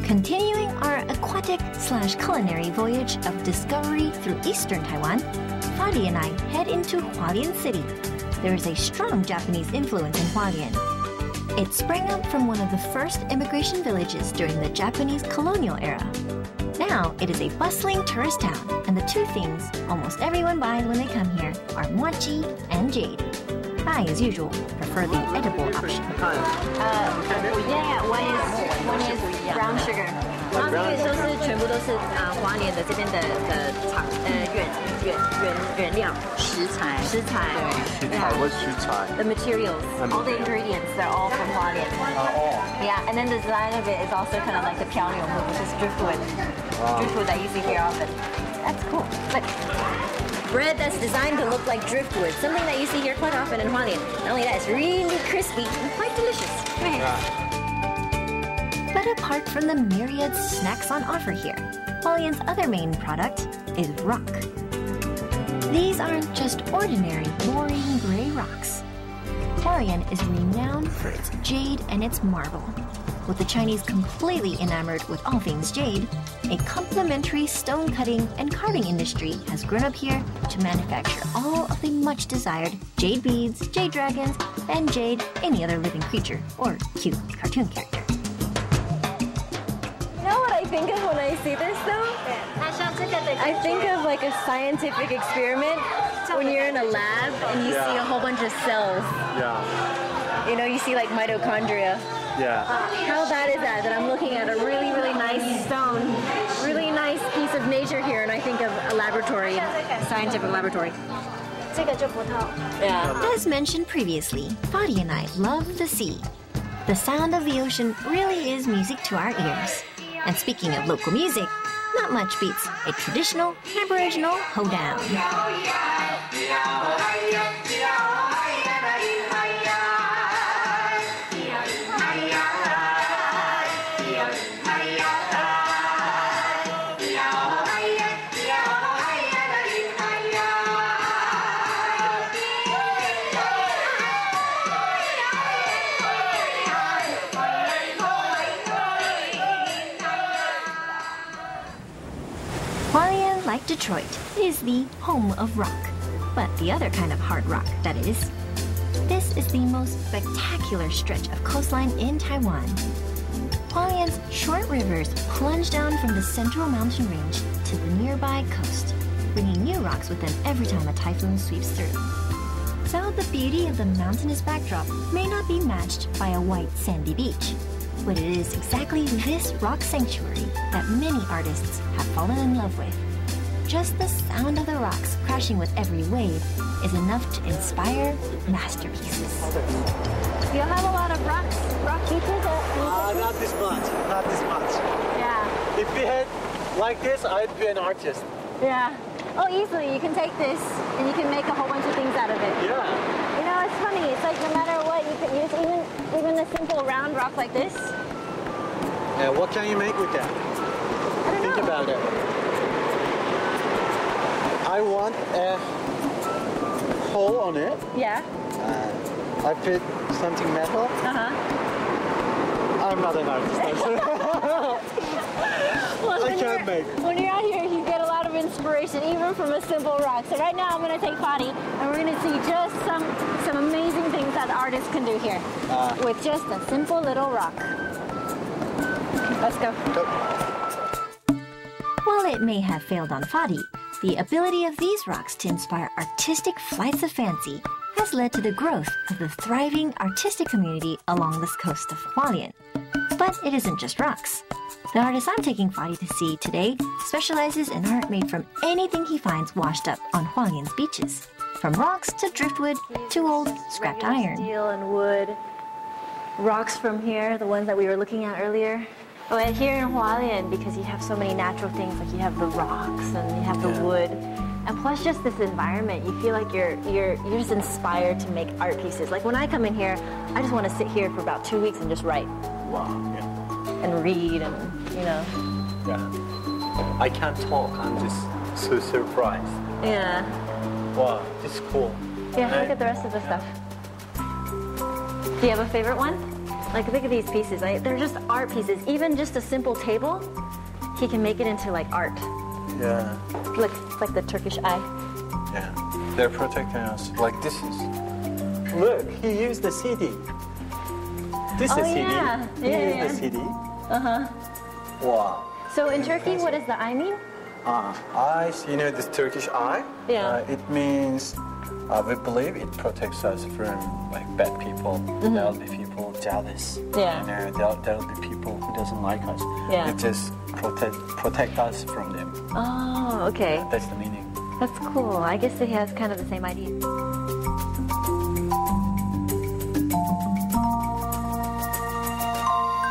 Continuing our aquatic/culinary voyage of discovery through eastern Taiwan, Fatih and I head into Hualien City. There is a strong Japanese influence in Hualien. It sprang up from one of the first immigration villages during the Japanese colonial era. Now it is a bustling tourist town, and the two things almost everyone buys when they come here are mochi and jade. I, as usual, prefer the edible option. Yeah, one is brown sugar. 然后这个都是全部都是花莲的这边的原料食材。The materials, all the ingredients, they're all from Hualien. Yeah, and then the design of it is also kind of like the 漂流木, which is driftwood. Driftwood that you see here often. That's cool. Look. Bread that's designed to look like driftwood, something that you see here quite often in Hualien. Not only that, it's really crispy and quite delicious. But apart from the myriad snacks on offer here, Hualien's other main product is rock. These aren't just ordinary, boring gray rocks. Hualien is renowned for its jade and its marble. With the Chinese completely enamored with all things jade, a complementary stone cutting and carving industry has grown up here to manufacture all of the much desired jade beads, jade dragons, and jade any other living creature or cute cartoon character. You know what I think of when I see this though? I think of like a scientific experiment when you're in a lab and you see a whole bunch of cells. You know, you see like mitochondria. How bad is that I'm looking at a really, really nice stone, really nice piece of nature here, and I think of a laboratory, a scientific laboratory. As mentioned previously, Fatih and I love the sea. The sound of the ocean really is music to our ears. And speaking of local music, not much beats a traditional Aboriginal hoedown. Hualien, like Detroit, is the home of rock, but the other kind of hard rock, that is. This is the most spectacular stretch of coastline in Taiwan. Hualien's short rivers plunge down from the central mountain range to the nearby coast, bringing new rocks with them every time a typhoon sweeps through. So the beauty of the mountainous backdrop may not be matched by a white sandy beach, but it is exactly this rock sanctuary that many artists have fallen in love with. Just the sound of the rocks crashing with every wave is enough to inspire masterpieces. You have a lot of rock beaches? Not this much, not this much. Yeah. If we had like this, I'd be an artist. Yeah. Oh, easily. You can take this and you can make a whole bunch of things out of it. Yeah. You know, it's funny. It's like no matter what, you can use even a simple round rock like this. Yeah, what can you make with that? I don't know. Think about it. I want a hole on it. Yeah. I fit something metal. I'm not an artist. Well, I can't make. When you're out here, you get a lot of inspiration, even from a simple rock. So right now, I'm going to take Fatih, and we're going to see just some amazing things that artists can do here with just a simple little rock. Let's go. While it may have failed on Fatih, the ability of these rocks to inspire artistic flights of fancy has led to the growth of the thriving artistic community along this coast of Hualien. But it isn't just rocks. The artist I'm taking Fatih to see today specializes in art made from anything he finds washed up on Hualien's beaches, from rocks to driftwood to old scrapped iron. Steel and wood. Rocks from here, the ones that we were looking at earlier. But here in Hualien, because you have so many natural things, like you have the rocks and you have the wood, and plus just this environment, you feel like you're just inspired to make art pieces. Like when I come in here, I just want to sit here for about 2 weeks and just write. Wow. Yeah. And read and, you know. Yeah. I can't talk. I'm just so surprised. Yeah. Wow, this is cool. Yeah, look at the rest of the stuff. Do you have a favorite one? Like look at these pieces. They're just art pieces. Even just a simple table, he can make it into like art. Yeah. Look, it's like the Turkish eye. Yeah. They're protecting us. Like this is. Look, he used the CD. This is CD. Yeah. He used the CD. Wow. So in Turkey, what does the eye mean? Eyes, you know, this Turkish eye? Yeah. It means, we believe it protects us from like bad people. There'll be people jealous. Yeah. You know, there'll be people who doesn't like us. Yeah. It just protect us from them. Oh, okay. That's the meaning. That's cool. I guess it has kind of the same idea.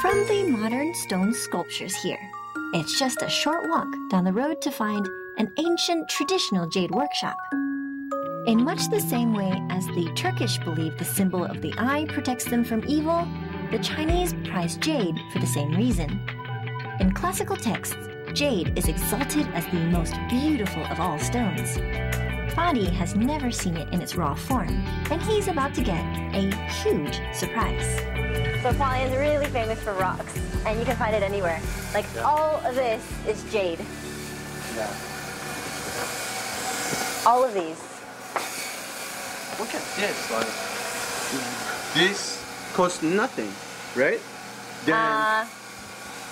From the modern stone sculptures here, it's just a short walk down the road to find an ancient traditional jade workshop. In much the same way as the Turkish believe the symbol of the eye protects them from evil, the Chinese prize jade for the same reason. In classical texts, jade is exalted as the most beautiful of all stones. Fatih has never seen it in its raw form, and he's about to get a huge surprise. So Hualien is really famous for rocks, and you can find it anywhere. Like all of this is jade. Yeah. All of these. Look at this. Like, this costs nothing, right? Then,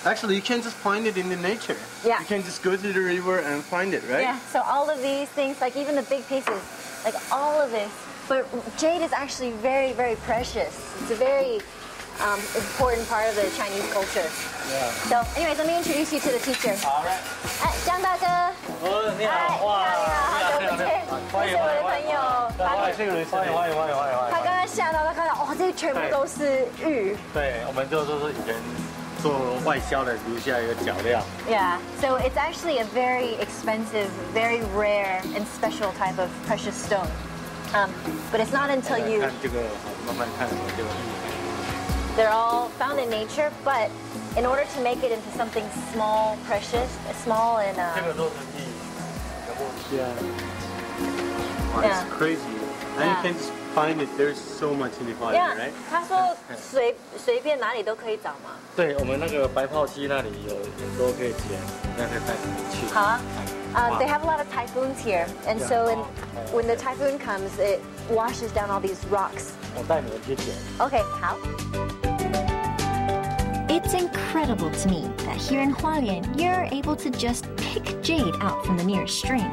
actually, you can just find it in the nature. Yeah. You can just go to the river and find it, right? Yeah, so all of these things, like even the big pieces, like all of this. But jade is actually very, very precious. It's a very important part of the Chinese culture. Yeah. So anyways, let me introduce you to the teacher. All right. 江大哥。你好，哇，好久不见，这是我的朋友。他刚刚下到，他看到，哇，这全部都是玉。对，我们就是以前做外销的留下一个脚料。Yeah, so it's actually a very expensive, very rare and special type of precious stone. But it's not until you. 看这个，慢慢看这个玉。They're all found in nature, but in order to make it into something small, precious, small and 这个都是玉，全部是啊。Wow, it's crazy. And you can just find it. There's so much in the fire, Yeah. right? 他说随便哪里都可以找嘛。对，我们那个白泡溪那里有很多可以捡，那可以带你去。好啊。They have a lot of typhoons here, and so when the typhoon comes, it washes down all these rocks. 我带你们去捡。Okay, 好。It's incredible to me that here in Hualien, you're able to just pick jade out from the nearest stream.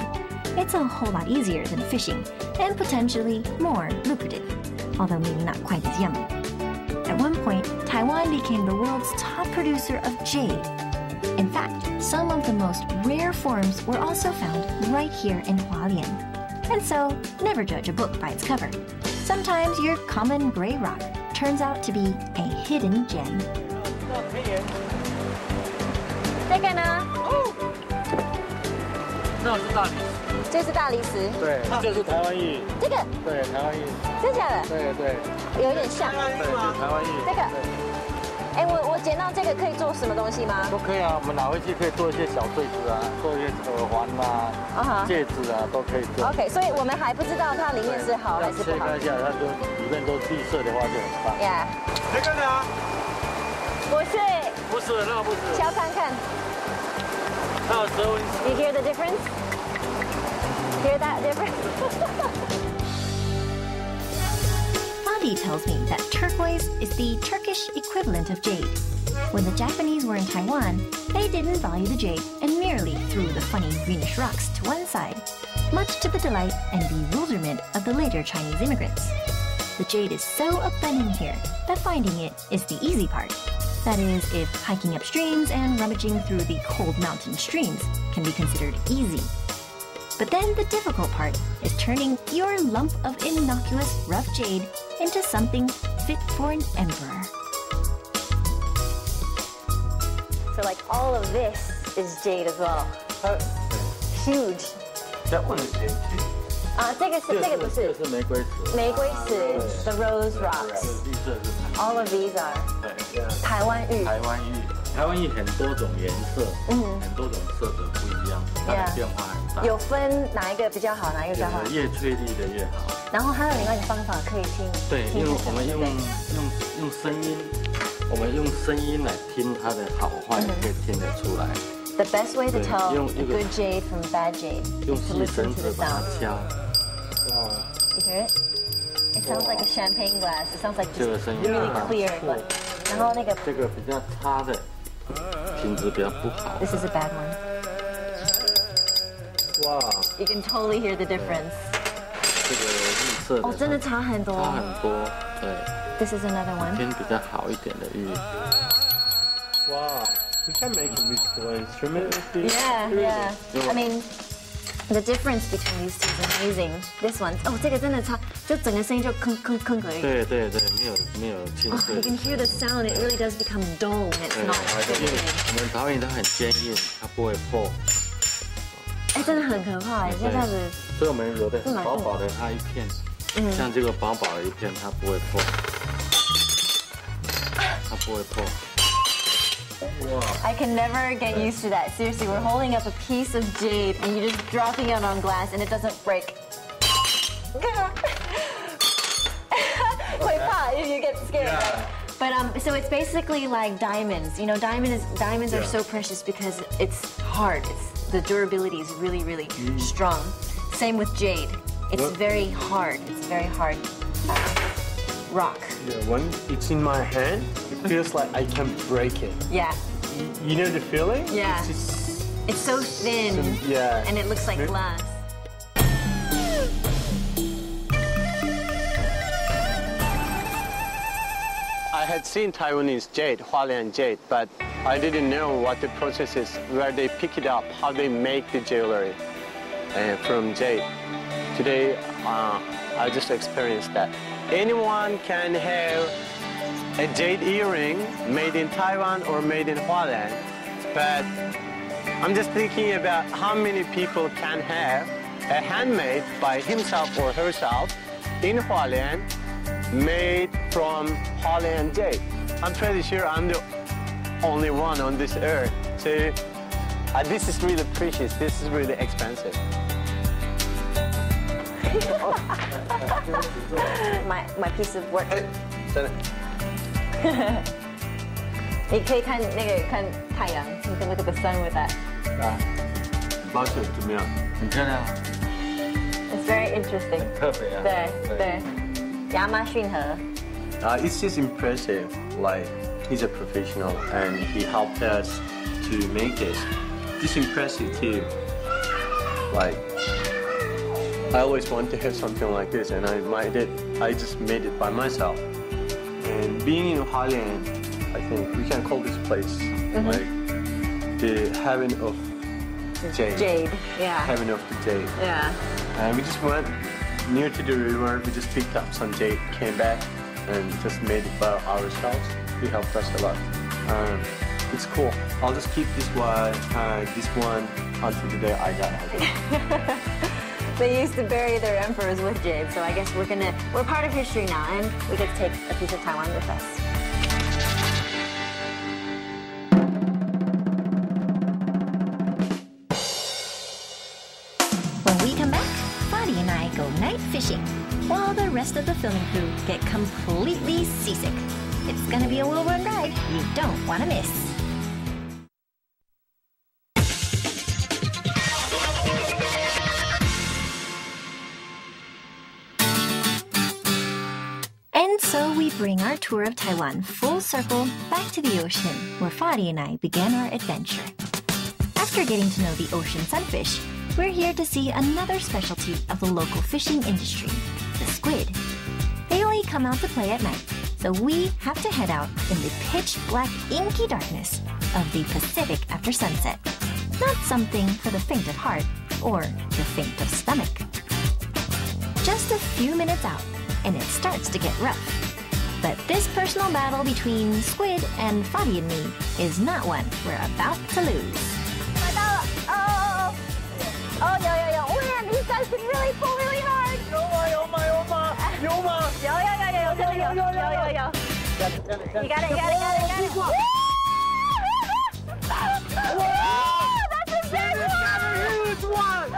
It's a whole lot easier than fishing, and potentially more lucrative, although maybe not quite as yummy. At one point, Taiwan became the world's top producer of jade. In fact, some of the most rare forms were also found right here in Hualien. And so, never judge a book by its cover. Sometimes your common gray rock turns out to be a hidden gem. 这个呢？那是大理石。这是大理石。对，这是台湾玉。这个？对，台湾玉。真假的？对对。有点像。对，台湾玉。这个。哎，我捡到这个可以做什么东西吗？都可以啊，我们拿回去可以做一些小坠子啊，做一些耳环啊、戒指啊，都可以做。OK， 所以我们还不知道它里面是好还是不好。切开一下，它就里面都是绿色的话就很棒。Yeah。这个呢？不是。不是，那不是。敲看看。那时候。You hear the difference? Hear that difference? Fatih tells me that turquoise is the Turkish equivalent of jade. When the Japanese were in Taiwan, they didn't value the jade and merely threw the funny greenish rocks to one side, much to the delight and bewilderment of the later Chinese immigrants. The jade is so abundant here that finding it is the easy part. That is, if hiking up streams and rummaging through the cold mountain streams can be considered easy. But then the difficult part is turning your lump of innocuous rough jade into something fit for an emperor. So like all of this is jade as well. Huge. That one is jade too. 这个不是。这是玫瑰石。玫瑰石 ，the rose rocks. 绿色是。All of these are. 对。台湾玉。台湾玉很多种颜色，很多种色泽不一样，它的变化很大。有分哪一个比较好，哪一个比较好？越脆粒的越好。然后还有另外一个方法可以听。对，因为我们用声音，我们用声音来听它的好坏，可以听得出来。The best way to tell good jade from bad jade is to listen to the sound. You hear it? It sounds like a champagne glass. It sounds like just really clear. 然后那个这个比较差的，品质比较不好。This is a bad one. Wow. You can totally hear the difference. 这个绿色的哦，真的差很多。差很多，对。This is another one. 偏比较好一点的玉。Wow. We can make a musical instrument with these. Yeah. I mean, the difference between these two is amazing. This one, 哦，这个真的差，就整个声音就吭而已。对，没有清脆。You can hear the sound. It really does become dull when it's not. 我们导演它很坚硬，它不会破。哎，真的很可怕哎，这样子。所以我们有的薄薄的它一片，像这个薄薄的一片，它不会破，它不会破。I can never get used to that. Seriously, we're holding up a piece of jade and you're just dropping it on glass and it doesn't break. 会怕 if you get scared. But so it's basically like diamonds. You know, diamonds are so precious because it's hard. The durability is really, really strong. Same with jade. It's very hard. It's very hard rock. Yeah, when it's in my hand, it feels like I can break it. Yeah. You know the feeling? Yeah. It's so thin. And it looks like glass. I had seen Taiwanese jade, Hualian jade, but I didn't know what the process is, where they pick it up, how they make the jewelry from jade. Today, I just experienced that. Anyone can have a jade earring made in Taiwan or made in Hualien, but I'm just thinking about how many people can have a handmade by himself or herself in Hualien, made from Hualien jade. I'm pretty sure I'm the only one on this earth. So this is really precious. This is really expensive. my piece of work. 你可以看太阳 You can look at the sun with that. 包雪怎么样？很漂亮。It's very interesting. 特别啊。对。亚马逊河。It's just impressive. Like he's a professional and he helped us to make this. It's impressive too. Like I always wanted to have something like this, and I just made it by myself. And being in Hualien, I think we can call this place like the heaven of jade. Jade, yeah. Heaven of the jade. Yeah. And we just went near to the river. We just picked up some jade, came back, and just made it by ourselves. He helped us a lot. It's cool. I'll just keep this one until the day I die. They used to bury their emperors with jade, so I guess we're part of history now, and we get to take a piece of Taiwan with us. When we come back, Fatih and I go night fishing, while the rest of the filming crew get completely seasick. It's gonna be a whirlwind ride you don't want to miss. So we bring our tour of Taiwan full circle back to the ocean, where Fatih and I began our adventure. After getting to know the ocean sunfish, we're here to see another specialty of the local fishing industry, the squid. They only come out to play at night, so we have to head out in the pitch-black inky darkness of the Pacific after sunset. Not something for the faint of heart or the faint of stomach. Just a few minutes out, and it starts to get rough. But this personal battle between Squid and Fatih and me is not one we're about to lose. Oh, man, these guys can really pull really hard. You got it. Woo! That's a big one!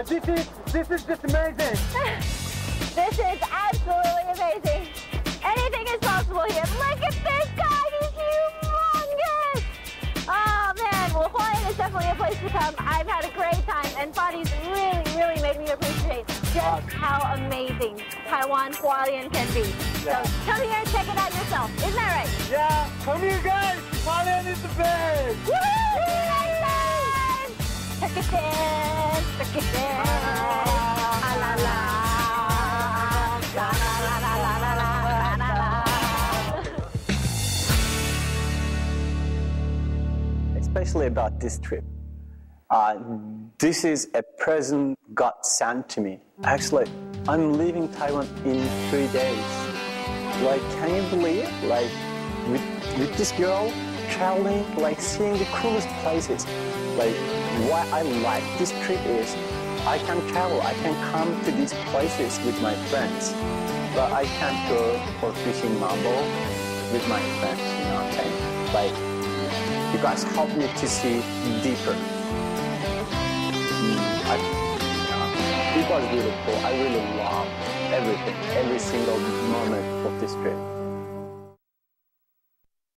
This is just amazing. This is absolutely amazing. Anything is possible here. Look at this guy, he's humongous. Oh man, well Hualien is definitely a place to come. I've had a great time and Fatih's really made me appreciate just how amazing Taiwan Hualien can be. Yeah. So come here and check it out yourself. Isn't that right? Yeah, come here guys. Hualien is the best. Woo! Check it in, check it in. La la la. La la la la la la la la. Especially about this trip. This is a present God sent to me. Actually, I'm leaving Taiwan in 3 days. Like, can you believe? Like, with this girl, traveling, like seeing the coolest places. Like, why I like this trip is I can travel, I can come to these places with my friends, but I can't go for fishing mambo with my friends, you know what I'm saying? Like, you guys help me to see deeper. It was beautiful. I really love everything, every single moment of this trip.